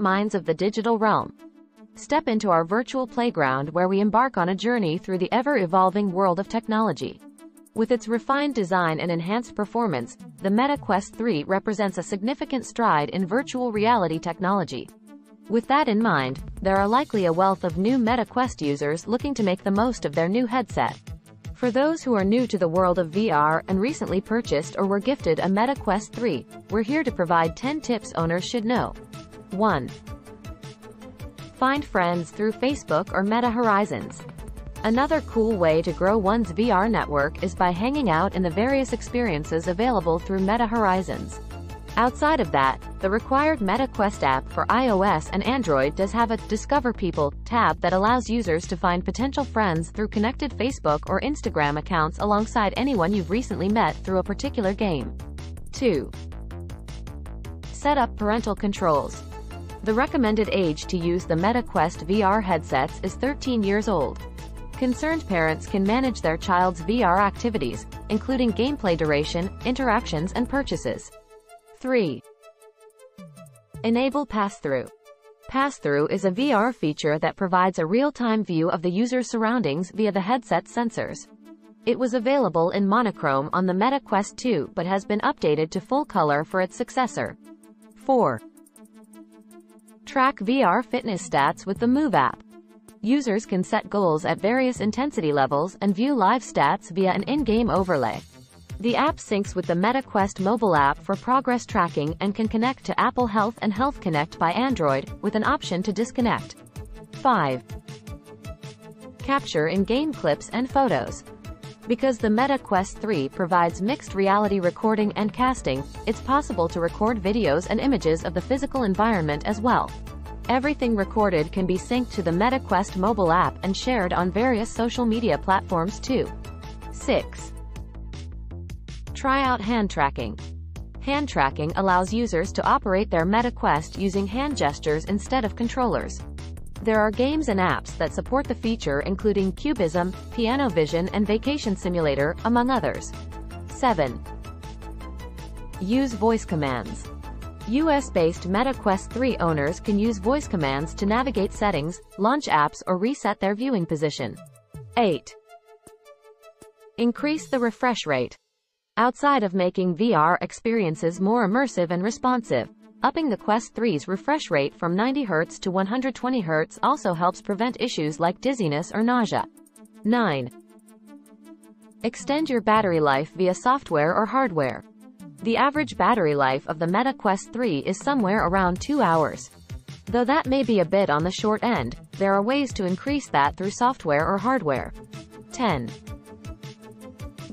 minds of the digital realm. Step into our virtual playground where we embark on a journey through the ever-evolving world of technology. With its refined design and enhanced performance, the Meta Quest 3 represents a significant stride in virtual reality technology. With that in mind, there are likely a wealth of new Meta Quest users looking to make the most of their new headset. For those who are new to the world of VR and recently purchased or were gifted a Meta Quest 3, we're here to provide 10 tips owners should know. 1. Find friends through Facebook or Meta Horizons. Another cool way to grow one's VR network is by hanging out in the various experiences available through Meta Horizons. Outside of that, the required Meta Quest app for iOS and Android does have a Discover People tab that allows users to find potential friends through connected Facebook or Instagram accounts alongside anyone you've recently met through a particular game. 2. Set up parental controls. The recommended age to use the Meta Quest VR headsets is 13 years old. Concerned parents can manage their child's VR activities, including gameplay duration, interactions, and purchases. 3. Enable pass-through. Pass-through is a VR feature that provides a real-time view of the user's surroundings via the headset's sensors. It was available in monochrome on the Meta Quest 2 but has been updated to full color for its successor. 4. Track VR fitness stats with the Move app. Users can set goals at various intensity levels and view live stats via an in-game overlay. The app syncs with the Meta Quest mobile app for progress tracking and can connect to Apple Health and Health Connect by Android, with an option to disconnect. 5. Capture in-game clips and photos. Because the Meta Quest 3 provides mixed reality recording and casting, it's possible to record videos and images of the physical environment as well. Everything recorded can be synced to the Meta Quest mobile app and shared on various social media platforms too. 6. Try out hand tracking. Hand tracking allows users to operate their Meta Quest using hand gestures instead of controllers. There are games and apps that support the feature, including Cubism, Piano Vision, and Vacation Simulator, among others. 7. Use voice commands. US-based Meta Quest 3 owners can use voice commands to navigate settings, launch apps, or reset their viewing position. 8. Increase the refresh rate. Outside of making VR experiences more immersive and responsive, upping the Quest 3's refresh rate from 90 Hz to 120 Hz also helps prevent issues like dizziness or nausea. 9. Extend your battery life via software or hardware. The average battery life of the Meta Quest 3 is somewhere around 2 hours. Though that may be a bit on the short end, there are ways to increase that through software or hardware. 10.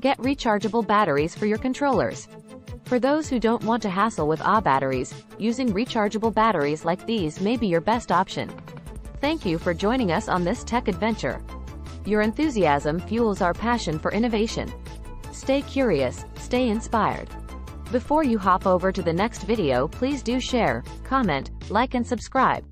Get rechargeable batteries for your controllers. For those who don't want to hassle with batteries, using rechargeable batteries like these may be your best option. Thank you for joining us on this tech adventure. Your enthusiasm fuels our passion for innovation. Stay curious, stay inspired. Before you hop over to the next video, please do share, comment, like and subscribe.